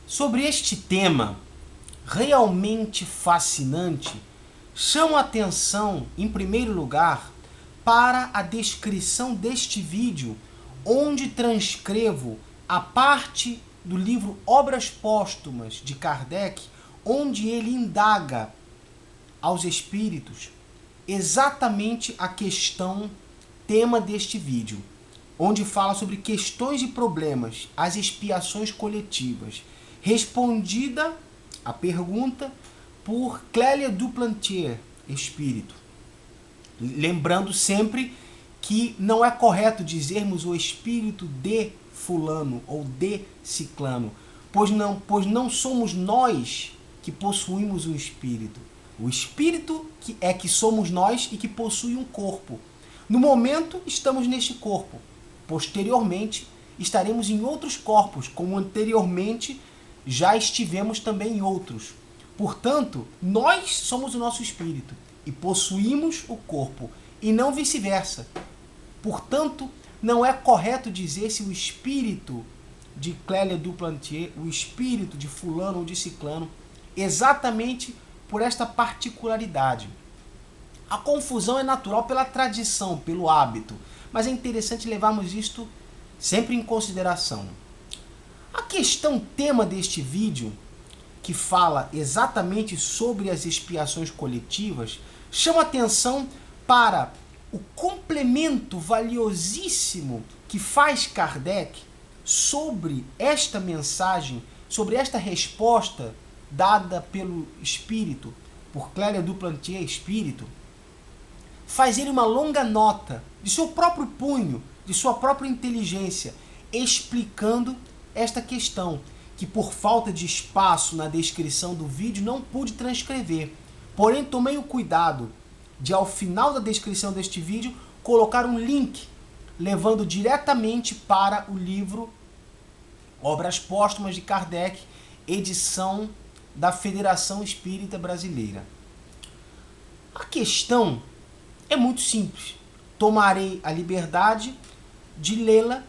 Sobre este tema realmente fascinante, chamo a atenção, em primeiro lugar, para a descrição deste vídeo, onde transcrevo a parte do livro Obras Póstumas de Kardec, onde ele indaga aos espíritos exatamente a questão tema deste vídeo, onde fala sobre questões e problemas, as expiações coletivas, respondida a pergunta por Clélia Duplantier, espírito. Lembrando sempre que não é correto dizermos o espírito de fulano ou de ciclano, pois não somos nós que possuímos um espírito. O espírito que somos nós e que possui um corpo. No momento, estamos neste corpo. Posteriormente, estaremos em outros corpos, como anteriormente já estivemos também em outros. Portanto, nós somos o nosso espírito e possuímos o corpo, e não vice-versa. Portanto, não é correto dizer se o espírito de Clélia Duplantier, o espírito de fulano ou de ciclano, exatamente por esta particularidade. A confusão é natural pela tradição, pelo hábito, mas é interessante levarmos isto sempre em consideração. A questão tema deste vídeo, que fala exatamente sobre as expiações coletivas, chama atenção para o complemento valiosíssimo que faz Kardec sobre esta mensagem, sobre esta resposta dada pelo espírito, por Clélia Duplantier, espírito. Faz ele uma longa nota de seu próprio punho, de sua própria inteligência, explicando esta questão, que por falta de espaço na descrição do vídeo não pude transcrever. Porém, tomei o cuidado de, ao final da descrição deste vídeo, colocar um link, levando diretamente para o livro Obras Póstumas de Kardec, edição da Federação Espírita Brasileira. A questão é muito simples. Tomarei a liberdade de lê-la,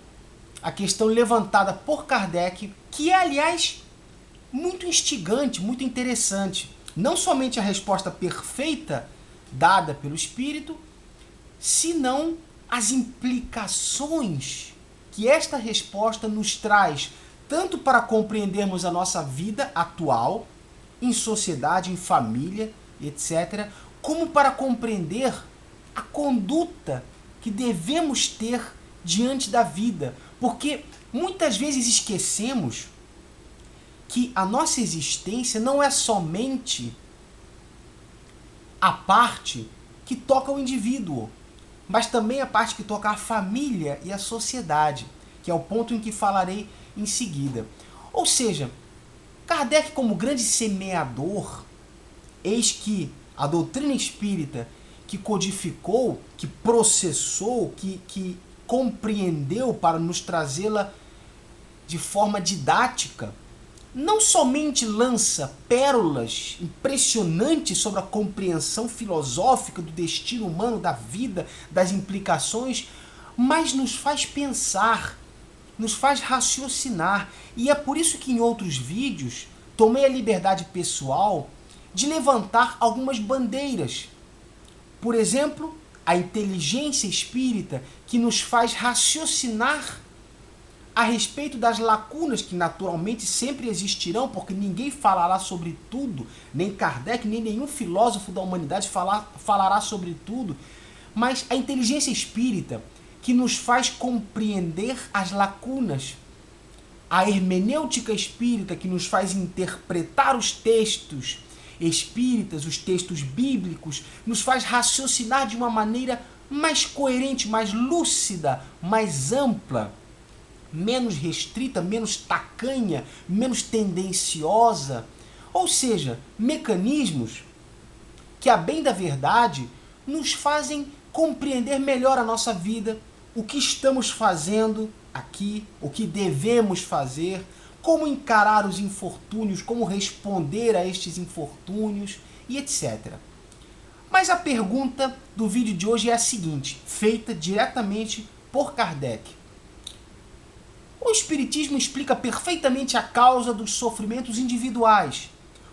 a questão levantada por Kardec, que é, aliás, muito instigante, muito interessante. Não somente a resposta perfeita dada pelo espírito, senão as implicações que esta resposta nos traz, tanto para compreendermos a nossa vida atual, em sociedade, em família, etc., como para compreender a conduta que devemos ter diante da vida. Porque muitas vezes esquecemos que a nossa existência não é somente a parte que toca o indivíduo, mas também a parte que toca a família e a sociedade, que é o ponto em que falarei em seguida. Ou seja, Kardec, como grande semeador, eis que a doutrina espírita que codificou, que processou, que compreendeu para nos trazê-la de forma didática, não somente lança pérolas impressionantes sobre a compreensão filosófica do destino humano, da vida, das implicações, mas nos faz pensar, nos faz raciocinar. E é por isso que em outros vídeos tomei a liberdade pessoal de levantar algumas bandeiras. Por exemplo, a inteligência espírita, que nos faz raciocinar a respeito das lacunas que naturalmente sempre existirão, porque ninguém falará sobre tudo, nem Kardec, nem nenhum filósofo da humanidade falará sobre tudo, mas a inteligência espírita, que nos faz compreender as lacunas, a hermenêutica espírita, que nos faz interpretar os textos espíritas, os textos bíblicos, nos faz raciocinar de uma maneira mais coerente, mais lúcida, mais ampla, menos restrita, menos tacanha, menos tendenciosa. Ou seja, mecanismos que, a bem da verdade, nos fazem compreender melhor a nossa vida, o que estamos fazendo aqui, o que devemos fazer, como encarar os infortúnios, como responder a estes infortúnios e etc. Mas a pergunta do vídeo de hoje é a seguinte, feita diretamente por Kardec. O Espiritismo explica perfeitamente a causa dos sofrimentos individuais,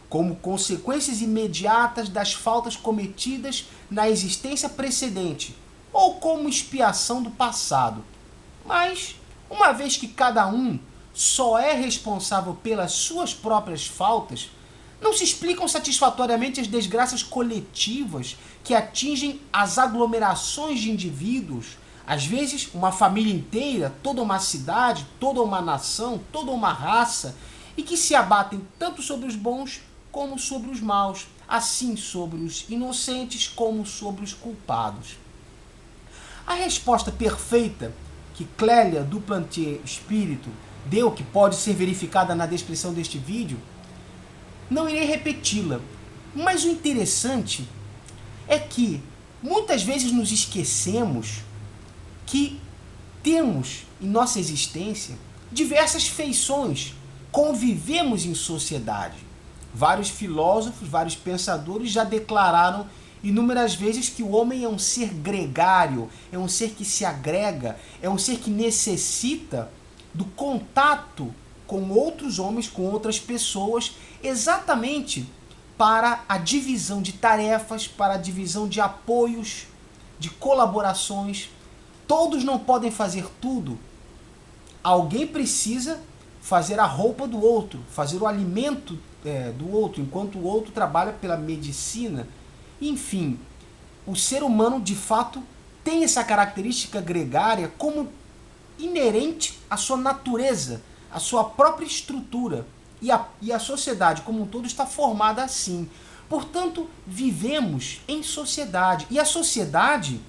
como consequências imediatas das faltas cometidas na existência precedente, ou como expiação do passado. Mas, uma vez que cada um só é responsável pelas suas próprias faltas, não se explicam satisfatoriamente as desgraças coletivas que atingem as aglomerações de indivíduos, às vezes uma família inteira, toda uma cidade, toda uma nação, toda uma raça, e que se abatem tanto sobre os bons como sobre os maus, assim sobre os inocentes como sobre os culpados. A resposta perfeita que Clélia Duplantier Espírito deu, que pode ser verificada na descrição deste vídeo, não irei repeti-la, mas o interessante é que muitas vezes nos esquecemos que temos em nossa existência diversas feições, convivemos em sociedade. Vários filósofos, vários pensadores já declararam inúmeras vezes que o homem é um ser gregário, é um ser que se agrega, é um ser que necessita do contato com outros homens, com outras pessoas, exatamente para a divisão de tarefas, para a divisão de apoios, de colaborações. Todos não podem fazer tudo. Alguém precisa fazer a roupa do outro, fazer o alimento do outro, enquanto o outro trabalha pela medicina. Enfim, o ser humano, de fato, tem essa característica gregária como inerente à sua natureza, à sua própria estrutura. E a sociedade como um todo está formada assim. Portanto, vivemos em sociedade. E a sociedade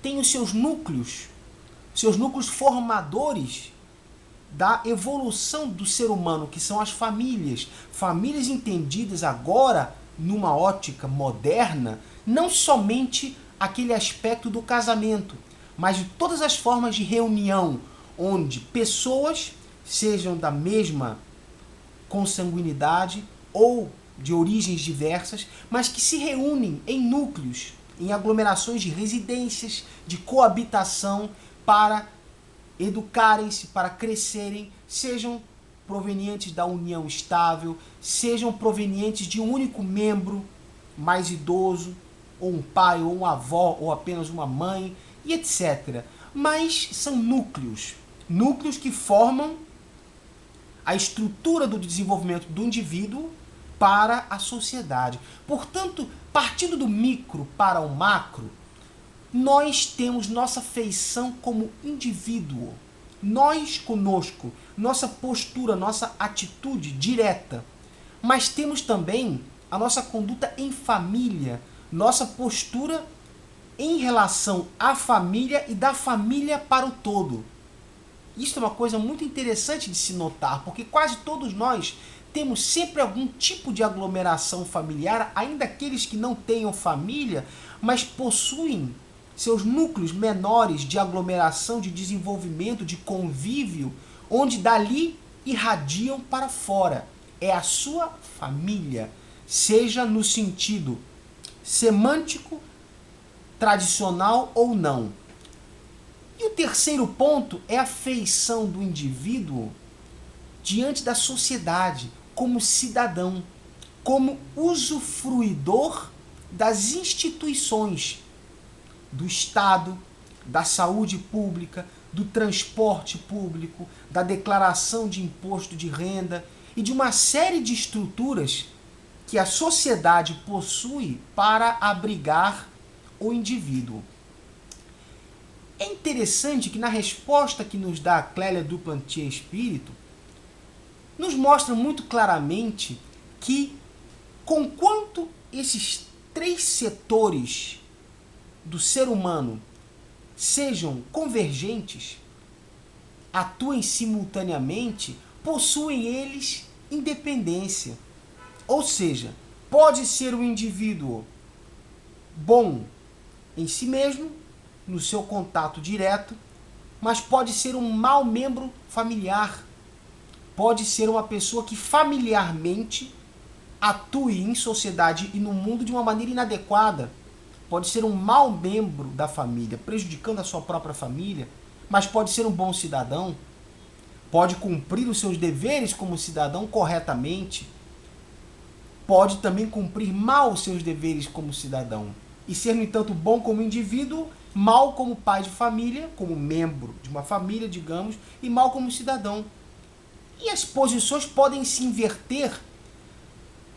tem os seus núcleos formadores da evolução do ser humano, que são as famílias. Famílias entendidas agora, numa ótica moderna, não somente aquele aspecto do casamento, mas de todas as formas de reunião, onde pessoas, sejam da mesma consanguinidade ou de origens diversas, mas que se reúnem em núcleos, em aglomerações de residências, de coabitação, para educarem-se, para crescerem, sejam provenientes da união estável, sejam provenientes de um único membro mais idoso, ou um pai, ou uma avó, ou apenas uma mãe, e etc. Mas são núcleos que formam a estrutura do desenvolvimento do indivíduo para a sociedade. Portanto, partindo do micro para o macro, nós temos nossa feição como indivíduo. Nós conosco, nossa postura, nossa atitude direta. Mas temos também a nossa conduta em família, nossa postura em relação à família e da família para o todo. Isso é uma coisa muito interessante de se notar, porque quase todos nós temos sempre algum tipo de aglomeração familiar, ainda aqueles que não tenham família, mas possuem seus núcleos menores de aglomeração, de desenvolvimento, de convívio, onde dali irradiam para fora. É a sua família, seja no sentido semântico, tradicional ou não. E o terceiro ponto é a feição do indivíduo diante da sociedade, como cidadão, como usufruidor das instituições, do Estado, da saúde pública, do transporte público, da declaração de imposto de renda e de uma série de estruturas que a sociedade possui para abrigar o indivíduo. É interessante que na resposta que nos dá a Clélia Duplantier Espírito, nos mostra muito claramente que, conquanto esses três setores do ser humano sejam convergentes, atuem simultaneamente, possuem eles independência. Ou seja, pode ser um indivíduo bom em si mesmo, no seu contato direto, mas pode ser um mau membro familiar. Pode ser uma pessoa que familiarmente atue em sociedade e no mundo de uma maneira inadequada. Pode ser um mau membro da família, prejudicando a sua própria família, mas pode ser um bom cidadão. pode cumprir os seus deveres como cidadão corretamente, pode também cumprir mal os seus deveres como cidadão e ser, no entanto, bom como indivíduo, mal como pai de família, como membro de uma família, digamos, e mal como cidadão. E as posições podem se inverter,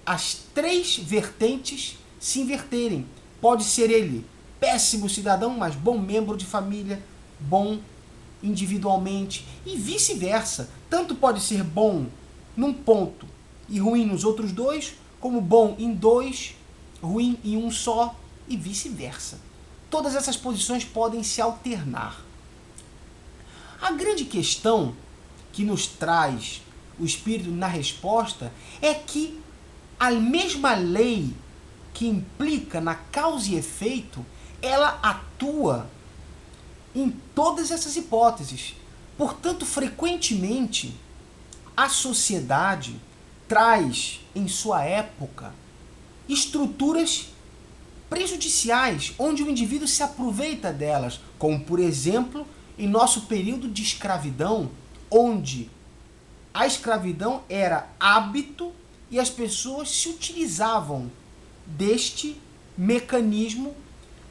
as três vertentes se inverterem. Pode ser ele péssimo cidadão, mas bom membro de família, bom individualmente, e vice-versa. Tanto pode ser bom num ponto e ruim nos outros dois, como bom em dois, ruim em um só, e vice-versa. Todas essas posições podem se alternar. A grande questão que nos traz o Espírito na resposta é que a mesma lei que implica na causa e efeito, ela atua em todas essas hipóteses. Portanto, frequentemente, a sociedade traz, em sua época, estruturas prejudiciais, onde o indivíduo se aproveita delas, como, por exemplo, em nosso período de escravidão, onde a escravidão era hábito e as pessoas se utilizavam deste mecanismo,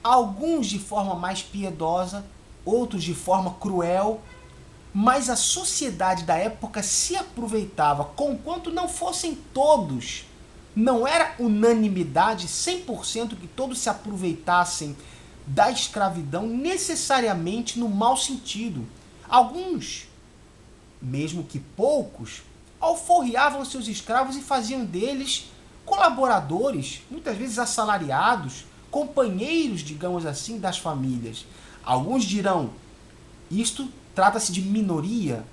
alguns de forma mais piedosa, outros de forma cruel, mas a sociedade da época se aproveitava, conquanto não fossem todos. Não era unanimidade, 100% que todos se aproveitassem da escravidão necessariamente no mau sentido. Alguns, mesmo que poucos, alforriavam seus escravos e faziam deles colaboradores, muitas vezes assalariados, companheiros, digamos assim, das famílias. Alguns dirão, isto trata-se de minoria,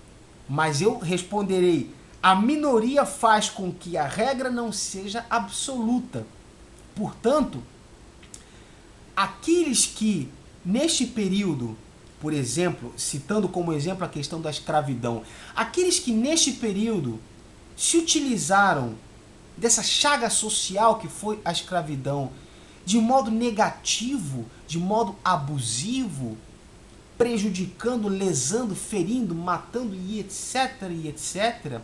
mas eu responderei, a minoria faz com que a regra não seja absoluta. Portanto, aqueles que, neste período, por exemplo, citando como exemplo a questão da escravidão, aqueles que neste período se utilizaram dessa chaga social que foi a escravidão, de modo negativo, de modo abusivo, prejudicando, lesando, ferindo, matando e etc.,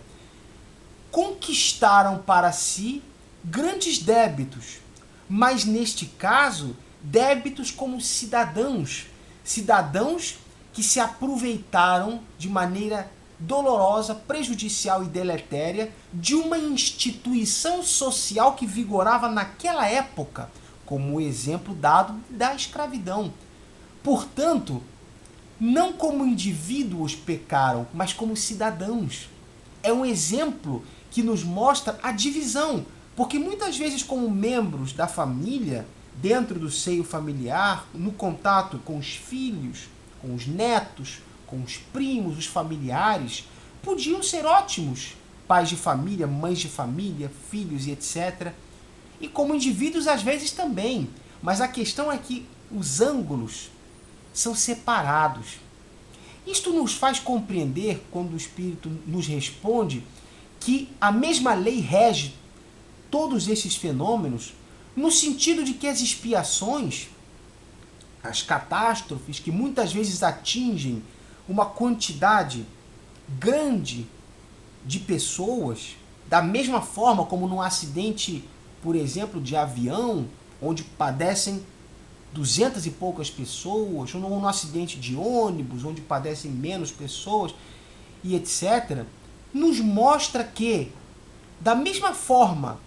conquistaram para si grandes débitos, mas neste caso, débitos como cidadãos, cidadãos que se aproveitaram de maneira dolorosa, prejudicial e deletéria de uma instituição social que vigorava naquela época, como o exemplo dado da escravidão. Portanto, não como indivíduos pecaram, mas como cidadãos. É um exemplo que nos mostra a divisão, porque muitas vezes como membros da família, dentro do seio familiar, no contato com os filhos, com os netos, com os primos, os familiares, podiam ser ótimos pais de família, mães de família, filhos e etc. E como indivíduos às vezes também. Mas a questão é que os ângulos são separados. Isto nos faz compreender, quando o Espírito nos responde, que a mesma lei rege todos esses fenômenos, no sentido de que as expiações, as catástrofes, que muitas vezes atingem uma quantidade grande de pessoas, da mesma forma como num acidente, por exemplo, de avião, onde padecem 200 e poucas pessoas, ou num acidente de ônibus, onde padecem menos pessoas, e etc., nos mostra que, da mesma forma,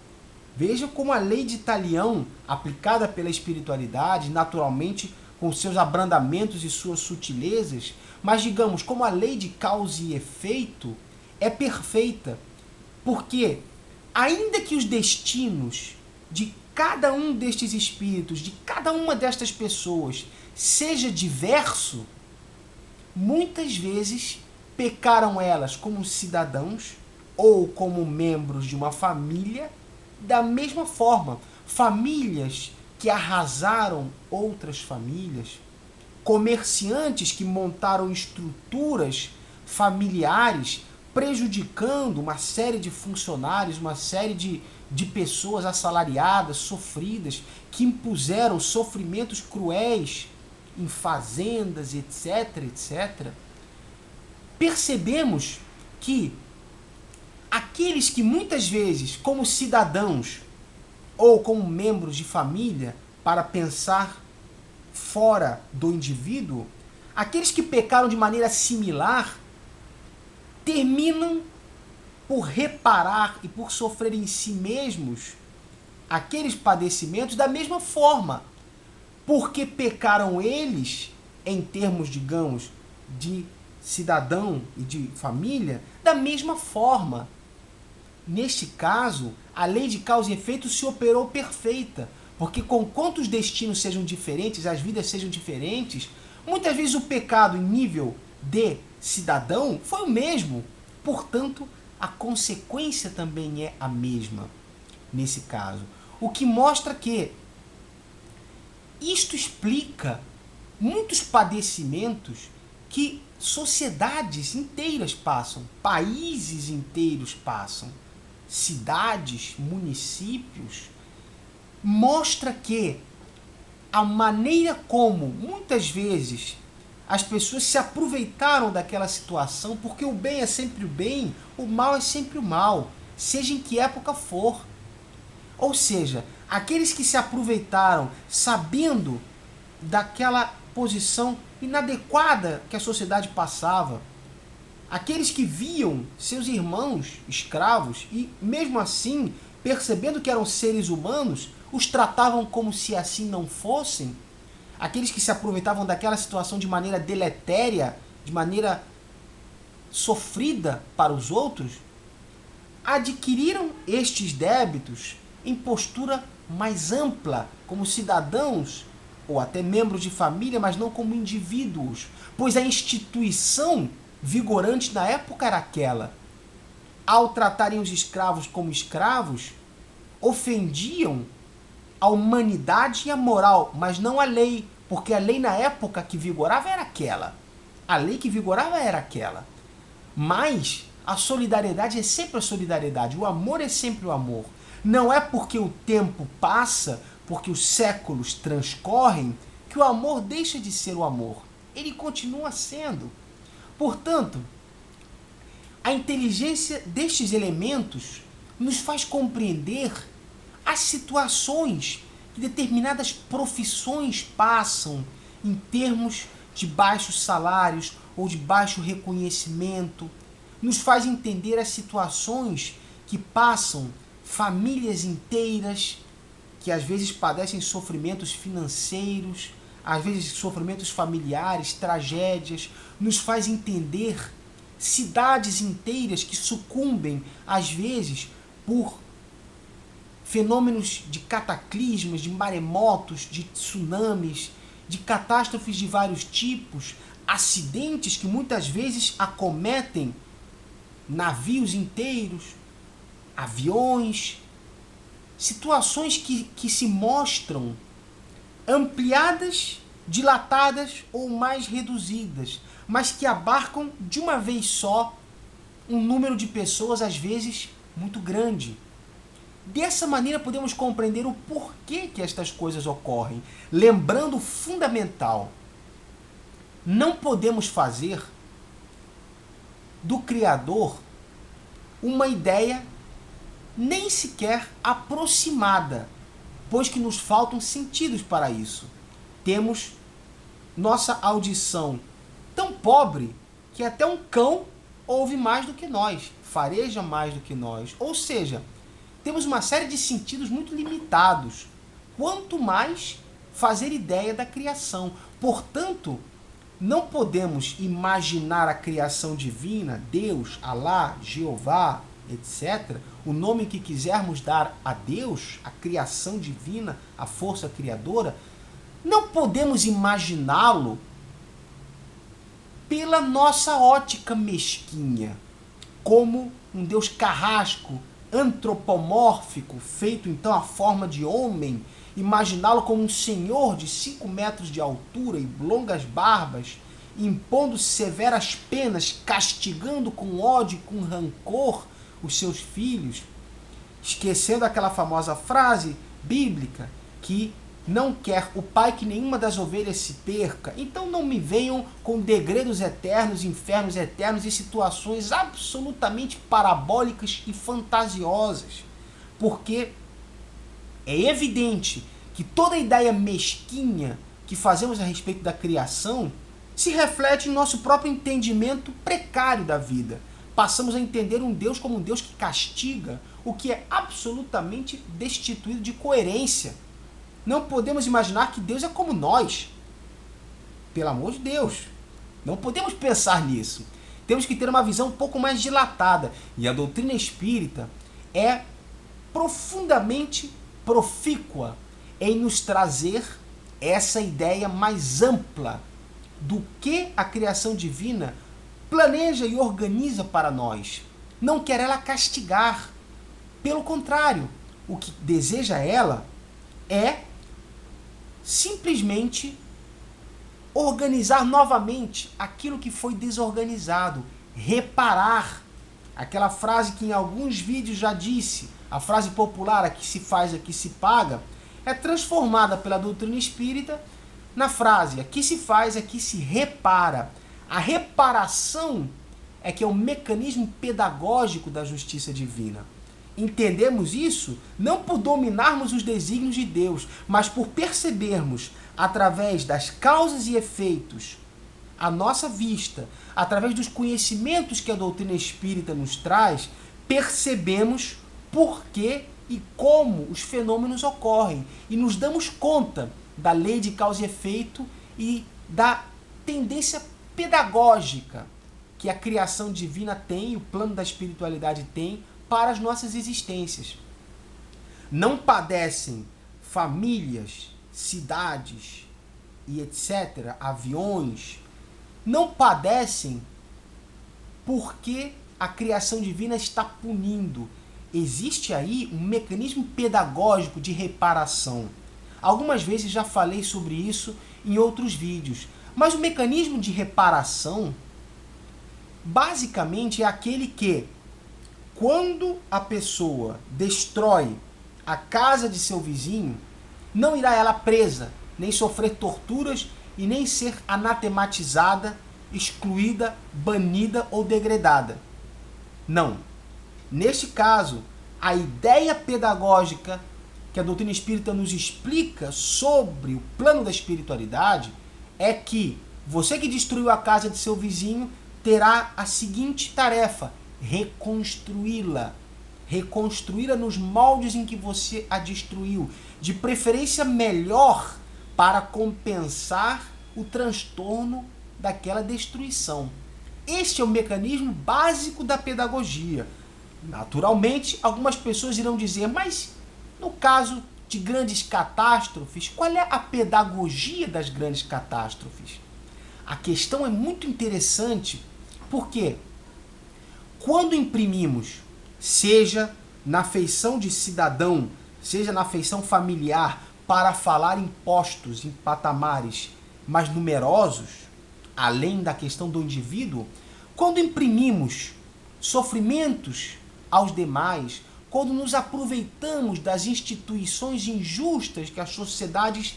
veja como a lei de Talião, aplicada pela espiritualidade, naturalmente com seus abrandamentos e suas sutilezas, mas digamos, como a lei de causa e efeito é perfeita, porque ainda que os destinos de cada um destes espíritos, de cada uma destas pessoas, seja diverso, muitas vezes pecaram elas como cidadãos ou como membros de uma família da mesma forma. Famílias que arrasaram outras famílias, comerciantes que montaram estruturas familiares prejudicando uma série de funcionários, uma série de pessoas assalariadas, sofridas, que impuseram sofrimentos cruéis em fazendas, etc., etc. Percebemos que aqueles que muitas vezes, como cidadãos ou como membros de família, para pensar fora do indivíduo, aqueles que pecaram de maneira similar, terminam por reparar e por sofrer em si mesmos aqueles padecimentos da mesma forma, porque pecaram eles, em termos, digamos, de cidadão e de família, da mesma forma. Neste caso, a lei de causa e efeito se operou perfeita, porque conquanto os destinos sejam diferentes, as vidas sejam diferentes, muitas vezes o pecado em nível de cidadão foi o mesmo. Portanto, a consequência também é a mesma nesse caso. O que mostra que isto explica muitos padecimentos que sociedades inteiras passam, países inteiros passam, cidades, municípios. Mostra que a maneira como muitas vezes as pessoas se aproveitaram daquela situação, porque o bem é sempre o bem, o mal é sempre o mal, seja em que época for. Ou seja, aqueles que se aproveitaram sabendo daquela posição inadequada que a sociedade passava, aqueles que viam seus irmãos escravos e, mesmo assim, percebendo que eram seres humanos, os tratavam como se assim não fossem, aqueles que se aproveitavam daquela situação de maneira deletéria, de maneira sofrida para os outros, adquiriram estes débitos em postura mais ampla, como cidadãos ou até membros de família, mas não como indivíduos, pois a instituição vigorante na época era aquela. Ao tratarem os escravos como escravos, ofendiam a humanidade e a moral, mas não a lei, porque a lei na época que vigorava era aquela. A lei que vigorava era aquela. Mas a solidariedade é sempre a solidariedade, o amor é sempre o amor. Não é porque o tempo passa, porque os séculos transcorrem, que o amor deixa de ser o amor. Ele continua sendo. Portanto, a inteligência destes elementos nos faz compreender as situações que determinadas profissões passam em termos de baixos salários ou de baixo reconhecimento. Nos faz entender as situações que passam famílias inteiras que às vezes padecem sofrimentos financeiros, às vezes sofrimentos familiares, tragédias. Nos faz entender cidades inteiras que sucumbem, às vezes, por fenômenos de cataclismas, de maremotos, de tsunamis, de catástrofes de vários tipos, acidentes que muitas vezes acometem navios inteiros, aviões, situações que se mostram ampliadas, dilatadas ou mais reduzidas, mas que abarcam de uma vez só um número de pessoas, às vezes, muito grande. Dessa maneira podemos compreender o porquê que estas coisas ocorrem. Lembrando o fundamental, não podemos fazer do Criador uma ideia nem sequer aproximada, pois que nos faltam sentidos para isso. Temos nossa audição tão pobre que até um cão ouve mais do que nós, fareja mais do que nós. Ou seja, temos uma série de sentidos muito limitados. Quanto mais fazer ideia da criação. Portanto, não podemos imaginar a criação divina, Deus, Alá, Jeová, etc., o nome que quisermos dar a Deus, a criação divina, a força criadora, não podemos imaginá-lo pela nossa ótica mesquinha, como um Deus carrasco, antropomórfico, feito então à forma de homem, imaginá-lo como um senhor de 5 metros de altura e longas barbas, impondo severas penas, castigando com ódio e com rancor os seus filhos, esquecendo aquela famosa frase bíblica que Não quer o Pai que nenhuma das ovelhas se perca. Então não me venham com degredos eternos, infernos eternos e situações absolutamente parabólicas e fantasiosas. Porque é evidente que toda ideia mesquinha que fazemos a respeito da criação se reflete em nosso próprio entendimento precário da vida. Passamos a entender um Deus como um Deus que castiga, o que é absolutamente destituído de coerência. Não podemos imaginar que Deus é como nós. Pelo amor de Deus. Não podemos pensar nisso. Temos que ter uma visão um pouco mais dilatada. E a doutrina espírita é profundamente profícua em nos trazer essa ideia mais ampla do que a criação divina planeja e organiza para nós. Não quer ela castigar. Pelo contrário, o que deseja ela é simplesmente organizar novamente aquilo que foi desorganizado, reparar. Aquela frase que em alguns vídeos já disse, a frase popular, aqui se faz, aqui se paga, é transformada pela doutrina espírita na frase, aqui se faz, aqui se repara. A reparação é que é o mecanismo pedagógico da justiça divina. Entendemos isso não por dominarmos os desígnios de Deus, mas por percebermos, através das causas e efeitos, à nossa vista, através dos conhecimentos que a doutrina espírita nos traz, percebemos por que e como os fenômenos ocorrem e nos damos conta da lei de causa e efeito e da tendência pedagógica que a criação divina tem, o plano da espiritualidade tem para as nossas existências. Não padecem famílias, cidades e etc., aviões, não padecem porque a criação divina está punindo. Existe aí um mecanismo pedagógico de reparação. Algumas vezes já falei sobre isso em outros vídeos, mas o mecanismo de reparação basicamente é aquele que, quando a pessoa destrói a casa de seu vizinho, não irá ela presa, nem sofrer torturas e nem ser anatematizada, excluída, banida ou degradada. Não. Neste caso, a ideia pedagógica que a doutrina espírita nos explica sobre o plano da espiritualidade é que você que destruiu a casa de seu vizinho terá a seguinte tarefa: reconstruí-la. Reconstruí-la nos moldes em que você a destruiu, de preferência melhor, para compensar o transtorno daquela destruição. Este é o mecanismo básico da pedagogia. Naturalmente, algumas pessoas irão dizer, mas no caso de grandes catástrofes, qual é a pedagogia das grandes catástrofes? A questão é muito interessante, porque quando imprimimos, seja na feição de cidadão, seja na feição familiar, para falar em postos, em patamares mais numerosos, além da questão do indivíduo, quando imprimimos sofrimentos aos demais, quando nos aproveitamos das instituições injustas que as sociedades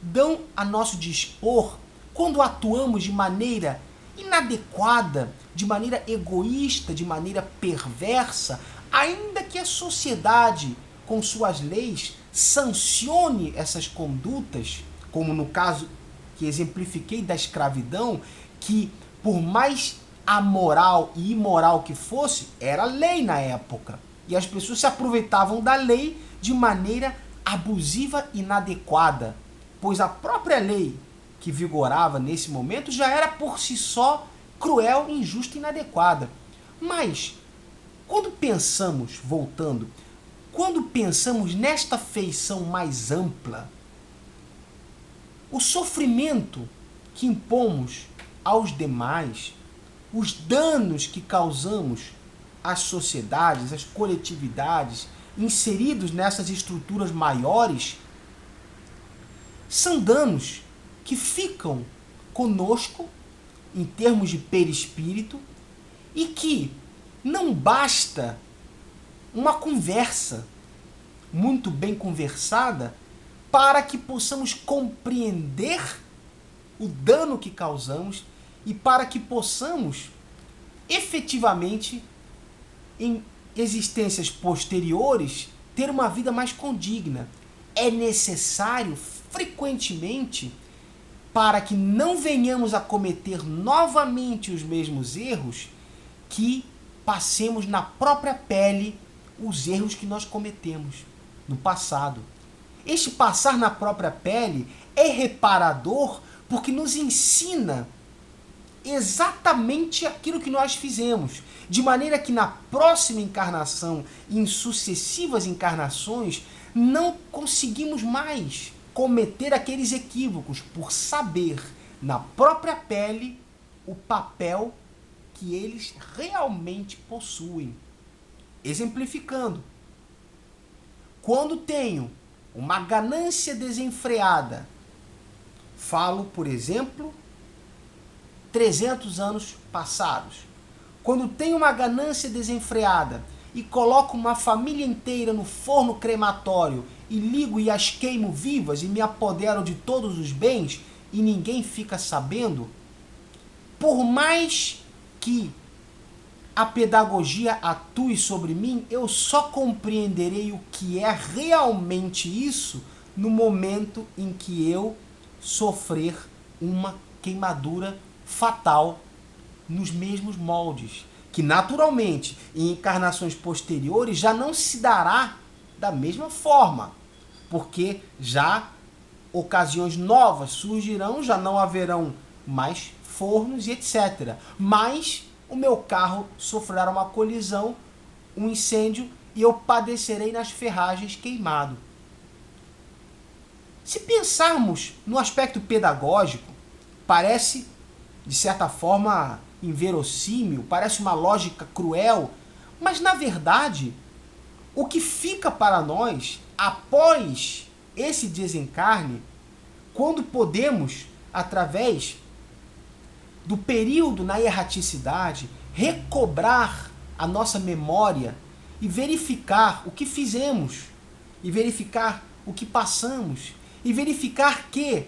dão a nosso dispor, quando atuamos de maneira inadequada, de maneira egoísta, de maneira perversa, ainda que a sociedade, com suas leis, sancione essas condutas, como no caso que exemplifiquei da escravidão, que por mais amoral e imoral que fosse, era lei na época. E as pessoas se aproveitavam da lei de maneira abusiva e inadequada, pois a própria lei que vigorava nesse momento já era por si só cruel, injusta e inadequada. Mas, quando pensamos, voltando, quando pensamos nesta feição mais ampla, o sofrimento que impomos aos demais, os danos que causamos às sociedades, às coletividades, inseridos nessas estruturas maiores, são danos que ficam conosco em termos de perispírito e que não basta uma conversa muito bem conversada para que possamos compreender o dano que causamos e para que possamos efetivamente, em existências posteriores, ter uma vida mais condigna. É necessário, frequentemente, para que não venhamos a cometer novamente os mesmos erros, que passemos na própria pele os erros que nós cometemos no passado. Este passar na própria pele é reparador porque nos ensina exatamente aquilo que nós fizemos, de maneira que na próxima encarnação e em sucessivas encarnações não conseguimos mais cometer aqueles equívocos por saber na própria pele o papel que eles realmente possuem. Exemplificando, quando tenho uma ganância desenfreada, falo, por exemplo, 300 anos passados. Quando tenho uma ganância desenfreada e coloco uma família inteira no forno crematório e ligo e as queimo vivas e me apodero de todos os bens e ninguém fica sabendo, por mais que a pedagogia atue sobre mim, eu só compreenderei o que é realmente isso no momento em que eu sofrer uma queimadura fatal nos mesmos moldes, que naturalmente em encarnações posteriores já não se dará da mesma forma, porque já ocasiões novas surgirão, já não haverão mais fornos e etc. Mas o meu carro sofrerá uma colisão, um incêndio, e eu padecerei nas ferragens queimado. Se pensarmos no aspecto pedagógico, parece, de certa forma, inverossímil, parece uma lógica cruel, mas, na verdade, o que fica para nós, após esse desencarne, quando podemos, através do período na erraticidade, recobrar a nossa memória e verificar o que fizemos, e verificar o que passamos, e verificar que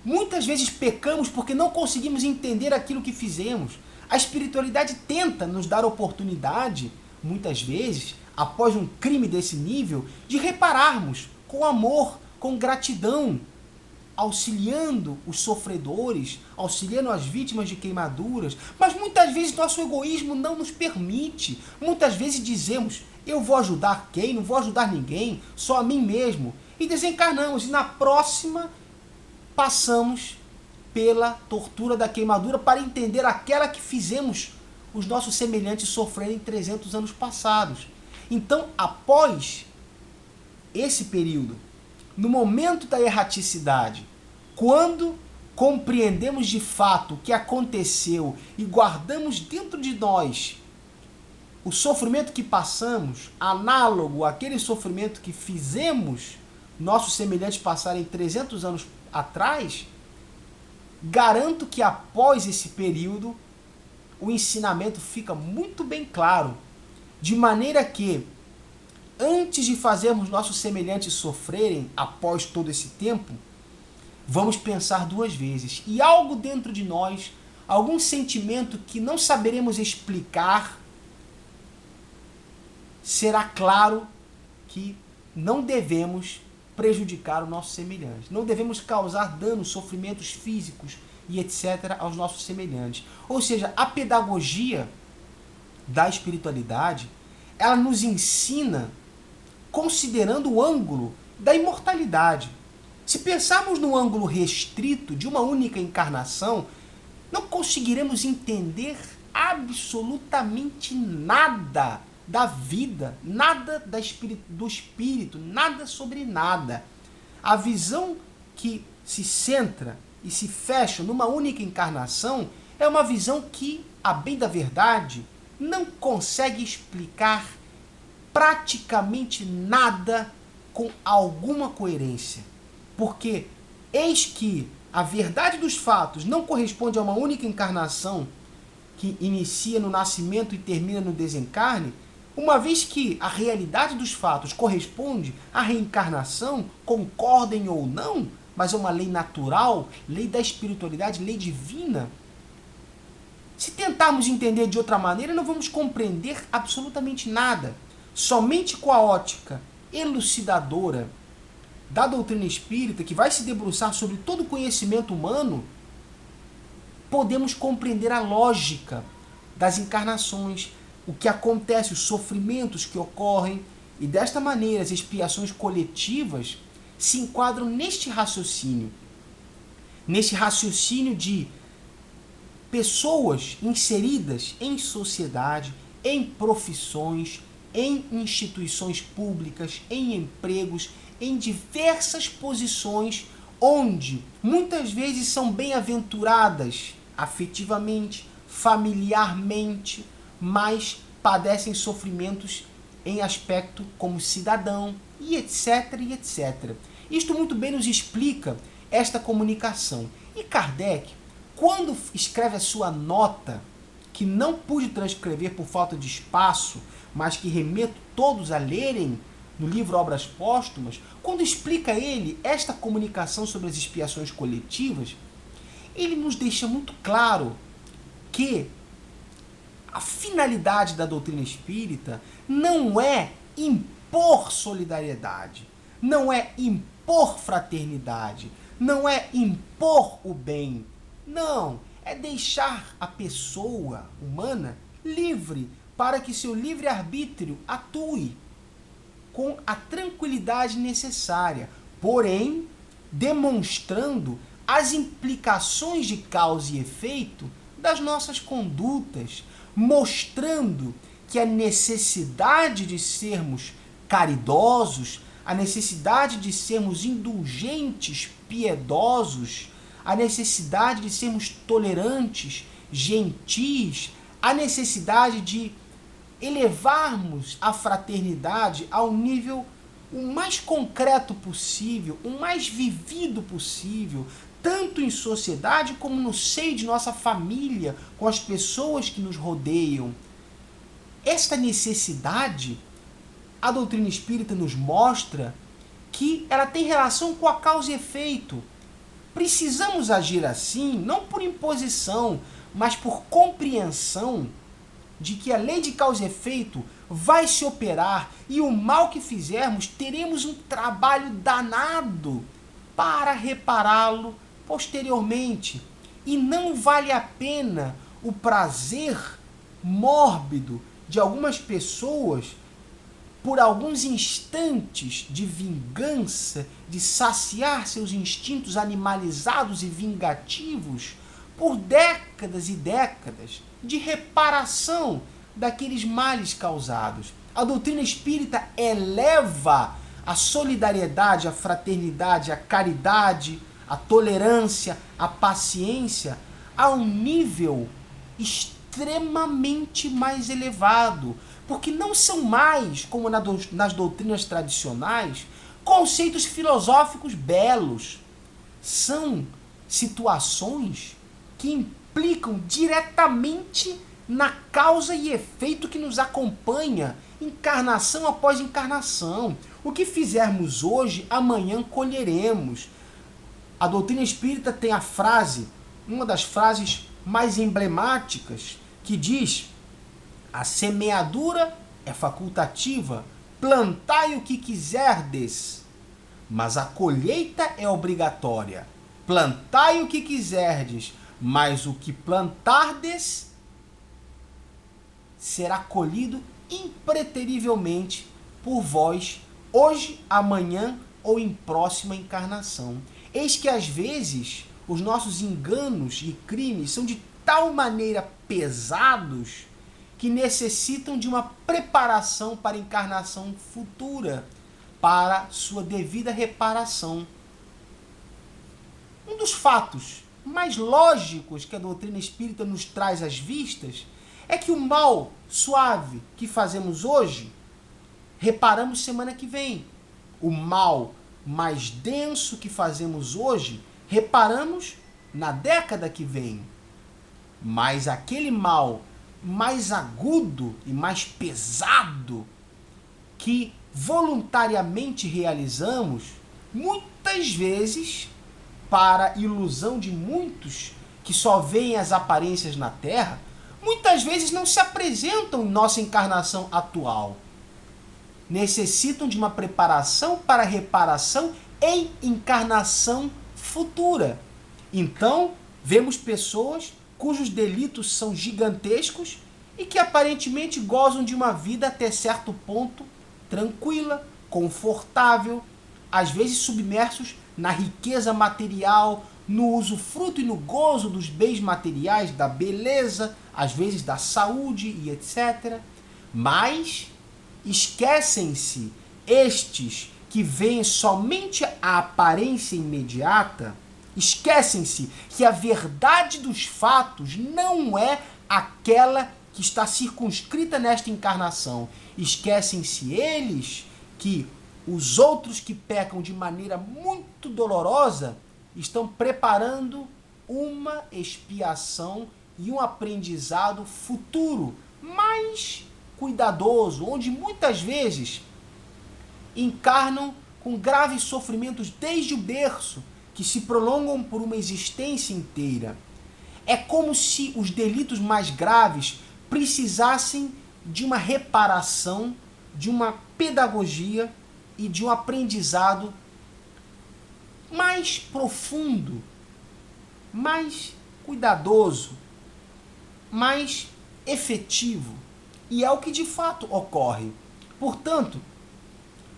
muitas vezes pecamos porque não conseguimos entender aquilo que fizemos. A espiritualidade tenta nos dar oportunidade, muitas vezes, após um crime desse nível, de repararmos com amor, com gratidão, auxiliando os sofredores, auxiliando as vítimas de queimaduras, mas muitas vezes nosso egoísmo não nos permite. Muitas vezes dizemos, eu vou ajudar quem? Não vou ajudar ninguém, só a mim mesmo. E desencarnamos, e na próxima passamos pela tortura da queimadura para entender aquela que fizemos os nossos semelhantes sofrerem 300 anos passados. Então, após esse período, no momento da erraticidade, quando compreendemos de fato o que aconteceu e guardamos dentro de nós o sofrimento que passamos, análogo àquele sofrimento que fizemos nossos semelhantes passarem 300 anos atrás, garanto que após esse período o ensinamento fica muito bem claro, de maneira que antes de fazermos nossos semelhantes sofrerem após todo esse tempo, vamos pensar duas vezes. E algo dentro de nós, algum sentimento que não saberemos explicar, será claro que não devemos prejudicar o nosso semelhante. Não devemos causar danos, sofrimentos físicos e etc. aos nossos semelhantes. Ou seja, a pedagogia da espiritualidade, ela nos ensina considerando o ângulo da imortalidade. Se pensarmos no ângulo restrito de uma única encarnação, não conseguiremos entender absolutamente nada da vida, nada do espírito, nada sobre nada. A visão que se centra e se fecha numa única encarnação é uma visão que, a bem da verdade, não consegue explicar praticamente nada com alguma coerência. Porque eis que a verdade dos fatos não corresponde a uma única encarnação que inicia no nascimento e termina no desencarne, Uma vez que a realidade dos fatos corresponde à reencarnação, concordem ou não, mas é uma lei natural, lei da espiritualidade, lei divina. Se tentarmos entender de outra maneira, não vamos compreender absolutamente nada. Somente com a ótica elucidadora da doutrina espírita, que vai se debruçar sobre todo o conhecimento humano, podemos compreender a lógica das encarnações, o que acontece, os sofrimentos que ocorrem, e desta maneira as expiações coletivas se enquadram neste raciocínio de pessoas inseridas em sociedade, em profissões, em instituições públicas, em empregos, em diversas posições, onde muitas vezes são bem-aventuradas afetivamente, familiarmente, mas padecem sofrimentos em aspecto como cidadão, e etc, e etc. Isto muito bem nos explica esta comunicação. E Kardec, quando escreve a sua nota, que não pude transcrever por falta de espaço, mas que remeto todos a lerem no livro Obras Póstumas, quando explica ele esta comunicação sobre as expiações coletivas, ele nos deixa muito claro que a finalidade da doutrina espírita não é impor solidariedade, não é impor fraternidade, não é impor o bem. Não, é deixar a pessoa humana livre para que seu livre-arbítrio atue com a tranquilidade necessária, porém demonstrando as implicações de causa e efeito das nossas condutas, mostrando que a necessidade de sermos caridosos, a necessidade de sermos indulgentes, piedosos, a necessidade de sermos tolerantes, gentis, a necessidade de elevarmos a fraternidade ao nível o mais concreto possível, o mais vivido possível, tanto em sociedade como no seio de nossa família, com as pessoas que nos rodeiam. Esta necessidade, a doutrina espírita nos mostra que ela tem relação com a causa e efeito. Precisamos agir assim, não por imposição, mas por compreensão de que a lei de causa e efeito vai se operar e o mal que fizermos teremos um trabalho danado para repará-lo posteriormente. E não vale a pena o prazer mórbido de algumas pessoas por alguns instantes de vingança, de saciar seus instintos animalizados e vingativos, por décadas e décadas de reparação daqueles males causados. A doutrina espírita eleva a solidariedade, a fraternidade, a caridade, a tolerância, a paciência a um nível extremamente mais elevado, porque não são mais, como nas doutrinas tradicionais, conceitos filosóficos belos. São situações que implicam diretamente na causa e efeito que nos acompanha, encarnação após encarnação. O que fizermos hoje, amanhã colheremos. A doutrina espírita tem a frase, uma das frases mais emblemáticas, que diz: a semeadura é facultativa, plantai o que quiserdes, mas a colheita é obrigatória. Plantai o que quiserdes, mas o que plantardes será colhido impreterivelmente por vós, hoje, amanhã ou em próxima encarnação. Eis que às vezes os nossos enganos e crimes são de tal maneira pesados que necessitam de uma preparação para a encarnação futura, para sua devida reparação. Um dos fatos mais lógicos que a doutrina espírita nos traz às vistas é que o mal suave que fazemos hoje, reparamos semana que vem. O mal mais denso que fazemos hoje, reparamos na década que vem. Mas aquele mal mais agudo e mais pesado que voluntariamente realizamos, muitas vezes, para ilusão de muitos que só veem as aparências na Terra, muitas vezes não se apresentam em nossa encarnação atual. Necessitam de uma preparação para reparação em encarnação futura. Então, vemos pessoas cujos delitos são gigantescos e que aparentemente gozam de uma vida até certo ponto tranquila, confortável, às vezes submersos na riqueza material, no usufruto e no gozo dos bens materiais, da beleza, às vezes da saúde e etc. Mas esquecem-se estes que veem somente a aparência imediata, esquecem-se que a verdade dos fatos não é aquela que está circunscrita nesta encarnação. Esquecem-se eles que os outros que pecam de maneira muito dolorosa estão preparando uma expiação e um aprendizado futuro mais cuidadoso, onde muitas vezes encarnam com graves sofrimentos desde o berço, que se prolongam por uma existência inteira. É como se os delitos mais graves precisassem de uma reparação, de uma pedagogia e de um aprendizado mais profundo, mais cuidadoso, mais efetivo. E é o que de fato ocorre. Portanto,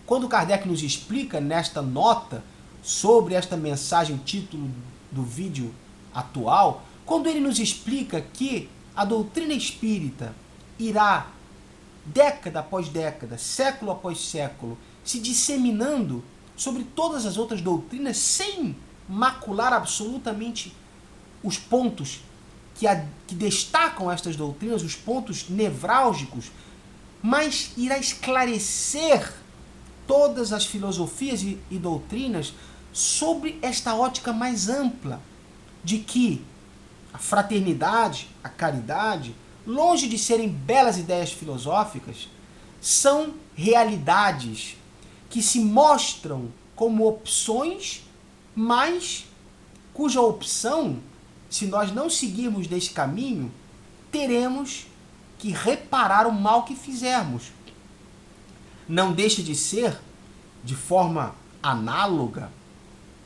quando Kardec nos explica nesta nota sobre esta mensagem, título do vídeo atual, quando ele nos explica que a doutrina espírita irá, década após década, século após século, se disseminando sobre todas as outras doutrinas sem macular absolutamente os pontos que destacam estas doutrinas, os pontos nevrálgicos, mas irá esclarecer todas as filosofias e doutrinas sobre esta ótica mais ampla, de que a fraternidade, a caridade, longe de serem belas ideias filosóficas, são realidades que se mostram como opções, mas cuja opção, se nós não seguirmos desse caminho, teremos que reparar o mal que fizermos. Não deixe de ser, de forma análoga,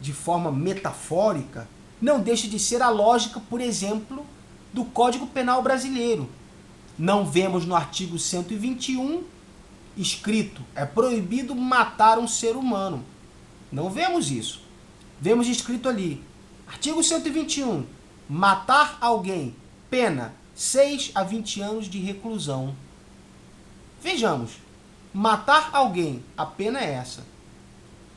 de forma metafórica, não deixe de ser a lógica, por exemplo, do Código Penal brasileiro. Não vemos no artigo 121 escrito: é proibido matar um ser humano. Não vemos isso. Vemos escrito ali, artigo 121, matar alguém, pena 6 a 20 anos de reclusão. Vejamos, matar alguém, a pena é essa.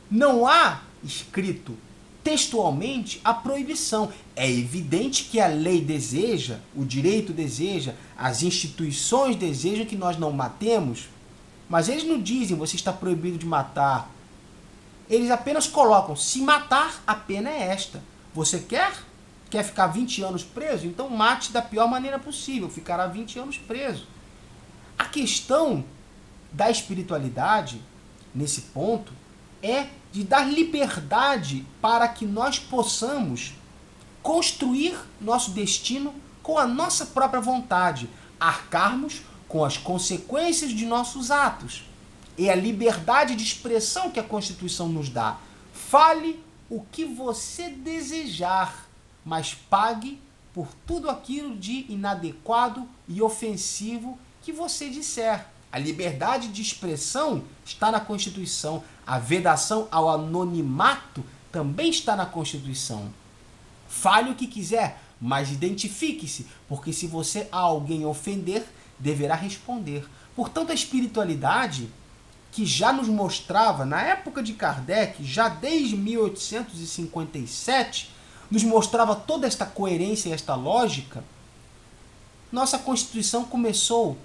Não há escrito textualmente a proibição. É evidente que a lei deseja, o direito deseja, as instituições desejam que nós não matemos, mas eles não dizem você está proibido de matar. Eles apenas colocam, se matar, a pena é esta. Você quer ficar 20 anos preso? Então mate da pior maneira possível, ficará 20 anos preso. A questão da espiritualidade, nesse ponto, é de dar liberdade para que nós possamos construir nosso destino com a nossa própria vontade, arcarmos com as consequências de nossos atos. É a liberdade de expressão que a Constituição nos dá. Fale o que você desejar, mas pague por tudo aquilo de inadequado e ofensivo que você disser. A liberdade de expressão está na Constituição. A vedação ao anonimato também está na Constituição. Fale o que quiser, mas identifique-se, porque se você a alguém ofender, deverá responder. Portanto, a espiritualidade, que já nos mostrava, na época de Kardec, já desde 1857, nos mostrava toda esta coerência e esta lógica, nossa Constituição começou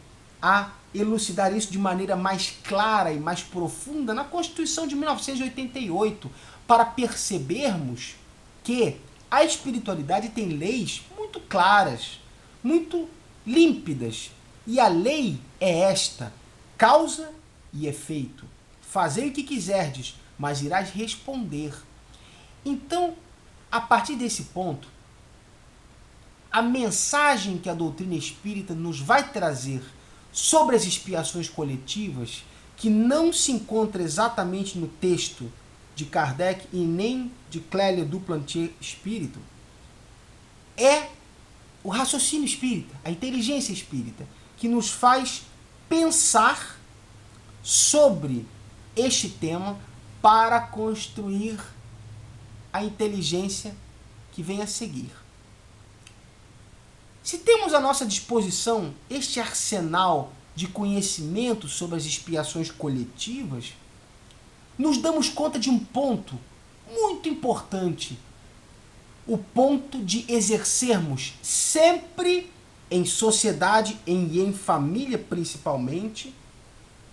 a elucidar isso de maneira mais clara e mais profunda na Constituição de 1988, para percebermos que a espiritualidade tem leis muito claras, muito límpidas. E a lei é esta: causa e efeito. Fazei o que quiserdes, mas irás responder. Então, a partir desse ponto, a mensagem que a doutrina espírita nos vai trazer sobre as expiações coletivas, que não se encontra exatamente no texto de Kardec e nem de Clélia Duplantier Espírito, é o raciocínio espírita, a inteligência espírita, que nos faz pensar sobre este tema para construir a inteligência que vem a seguir. Se temos à nossa disposição este arsenal de conhecimento sobre as expiações coletivas, nos damos conta de um ponto muito importante: o ponto de exercermos sempre em sociedade e em família principalmente,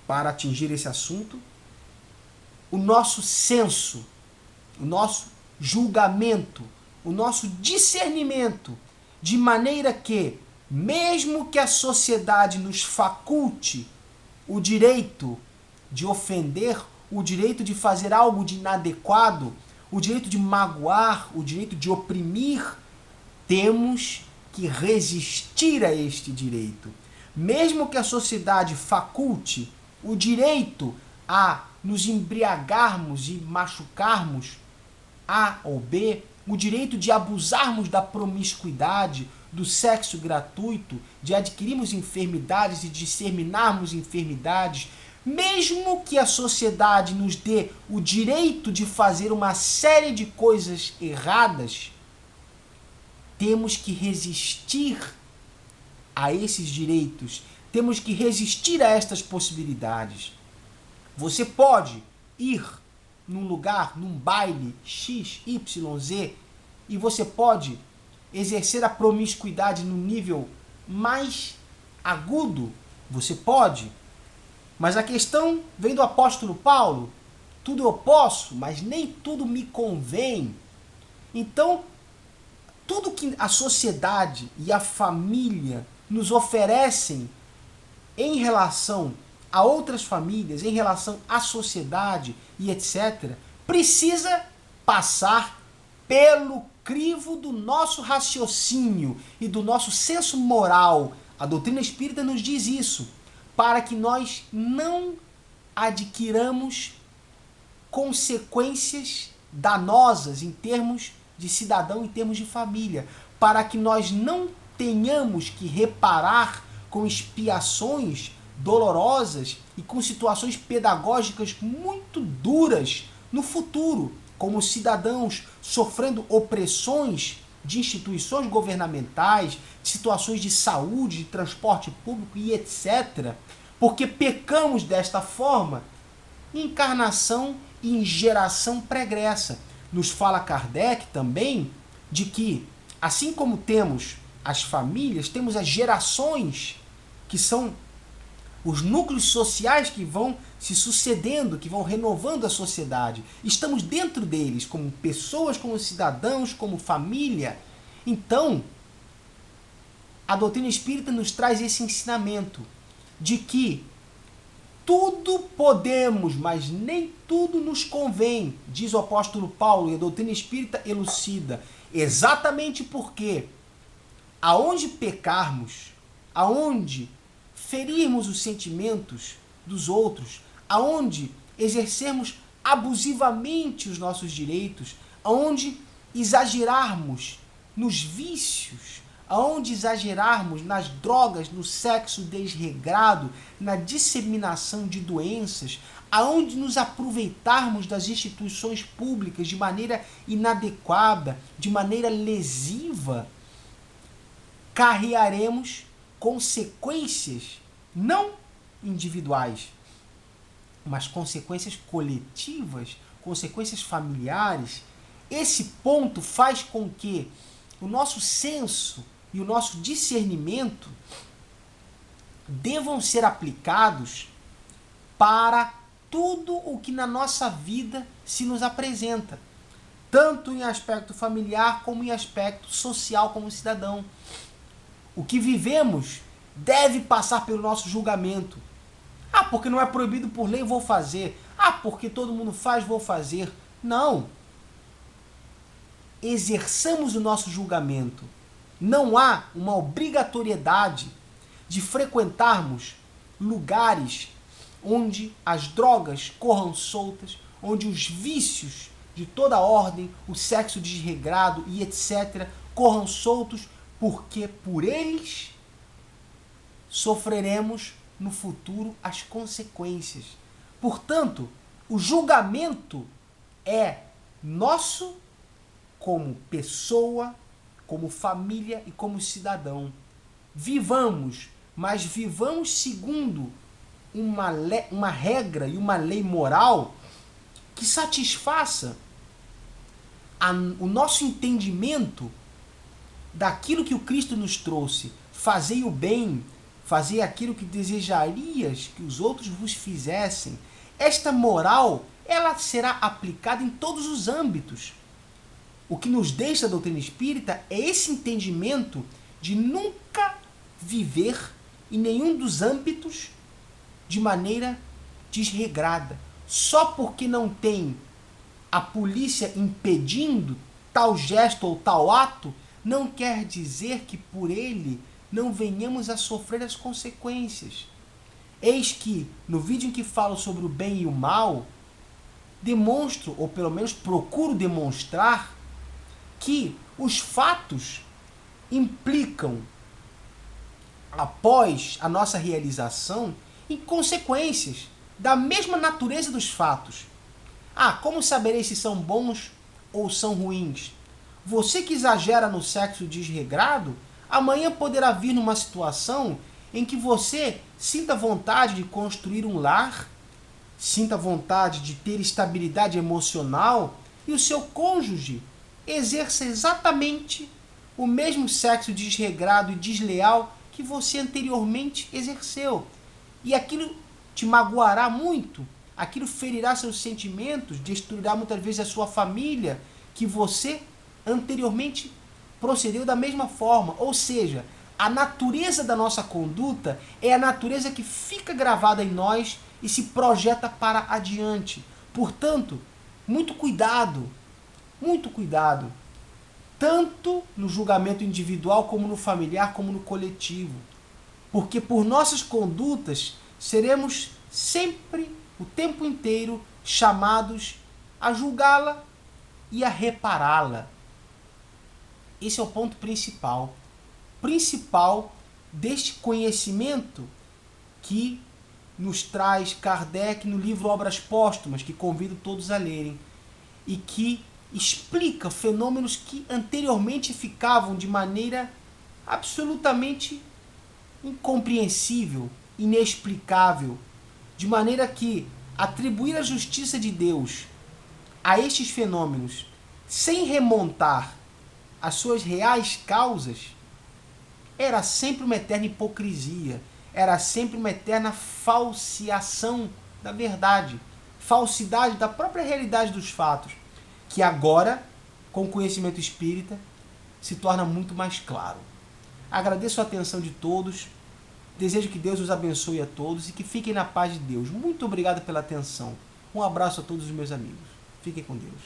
para atingir esse assunto, o nosso senso, o nosso julgamento, o nosso discernimento, de maneira que, mesmo que a sociedade nos faculte o direito de ofender, o direito de fazer algo de inadequado, o direito de magoar, o direito de oprimir, temos que resistir a este direito. Mesmo que a sociedade faculte o direito a nos embriagarmos e machucarmos A ou B, o direito de abusarmos da promiscuidade, do sexo gratuito, de adquirirmos enfermidades e disseminarmos enfermidades, mesmo que a sociedade nos dê o direito de fazer uma série de coisas erradas, temos que resistir a esses direitos, temos que resistir a estas possibilidades. Você pode ir num lugar, num baile X, Y, Z, e você pode exercer a promiscuidade no nível mais agudo, você pode. Mas a questão vem do apóstolo Paulo: tudo eu posso, mas nem tudo me convém. Então, tudo que a sociedade e a família nos oferecem em relação a outras famílias, em relação à sociedade e etc., precisa passar pelo crivo do nosso raciocínio e do nosso senso moral. A doutrina espírita nos diz isso, para que nós não adquiramos consequências danosas em termos de cidadão, em termos de família, para que nós não tenhamos que reparar com expiações dolorosas e com situações pedagógicas muito duras no futuro, como cidadãos sofrendo opressões de instituições governamentais, de situações de saúde, de transporte público e etc., porque pecamos desta forma em encarnação e em geração pregressa. Nos fala Kardec também de que, assim como temos as famílias, temos as gerações, que são os núcleos sociais que vão se sucedendo, que vão renovando a sociedade. Estamos dentro deles, como pessoas, como cidadãos, como família. Então, a doutrina espírita nos traz esse ensinamento de que tudo podemos, mas nem tudo nos convém, diz o apóstolo Paulo, e a doutrina espírita elucida, exatamente porque aonde pecarmos, aonde ferirmos os sentimentos dos outros, aonde exercermos abusivamente os nossos direitos, aonde exagerarmos nos vícios, aonde exagerarmos nas drogas, no sexo desregrado, na disseminação de doenças, aonde nos aproveitarmos das instituições públicas de maneira inadequada, de maneira lesiva, carrearemos consequências não individuais, mas consequências coletivas, consequências familiares. Esse ponto faz com que o nosso senso e o nosso discernimento devam ser aplicados para tudo o que na nossa vida se nos apresenta, tanto em aspecto familiar como em aspecto social como cidadão. O que vivemos deve passar pelo nosso julgamento. Ah, porque não é proibido por lei, vou fazer. Ah, porque todo mundo faz, vou fazer. Não. Exerçamos o nosso julgamento. Não há uma obrigatoriedade de frequentarmos lugares onde as drogas corram soltas, onde os vícios de toda ordem, o sexo desregrado e etc. corram soltos, porque por eles sofreremos no futuro as consequências. Portanto, o julgamento é nosso como pessoa, como família e como cidadão. Vivamos, mas vivamos segundo uma regra e uma lei moral que satisfaça o nosso entendimento daquilo que o Cristo nos trouxe. Fazei o bem, fazei aquilo que desejarias que os outros vos fizessem. Esta moral, ela será aplicada em todos os âmbitos. O que nos deixa a doutrina espírita é esse entendimento de nunca viver em nenhum dos âmbitos de maneira desregrada. Só porque não tem a polícia impedindo tal gesto ou tal ato, não quer dizer que por ele não venhamos a sofrer as consequências. Eis que, no vídeo em que falo sobre o bem e o mal, demonstro, ou pelo menos procuro demonstrar, que os fatos implicam, após a nossa realização, em consequências da mesma natureza dos fatos. Ah, como saberei se são bons ou são ruins? Você que exagera no sexo desregrado, amanhã poderá vir numa situação em que você sinta vontade de construir um lar, sinta vontade de ter estabilidade emocional e o seu cônjuge exerça exatamente o mesmo sexo desregrado e desleal que você anteriormente exerceu. E aquilo te magoará muito, aquilo ferirá seus sentimentos, destruirá muitas vezes a sua família, que você anteriormente procedeu da mesma forma. Ou seja, a natureza da nossa conduta é a natureza que fica gravada em nós e se projeta para adiante. Portanto, muito cuidado, tanto no julgamento individual, como no familiar, como no coletivo. Porque por nossas condutas seremos sempre, o tempo inteiro, chamados a julgá-la e a repará-la. Esse é o ponto principal deste conhecimento que nos traz Kardec no livro Obras Póstumas, que convido todos a lerem, e que explica fenômenos que anteriormente ficavam de maneira absolutamente incompreensível, inexplicável, de maneira que atribuir a justiça de Deus a estes fenômenos sem remontar as suas reais causas era sempre uma eterna hipocrisia, era sempre uma eterna falseação da verdade, falsidade da própria realidade dos fatos, que agora, com o conhecimento espírita, se torna muito mais claro. Agradeço a atenção de todos, desejo que Deus os abençoe a todos e que fiquem na paz de Deus. Muito obrigado pela atenção. Um abraço a todos os meus amigos. Fiquem com Deus.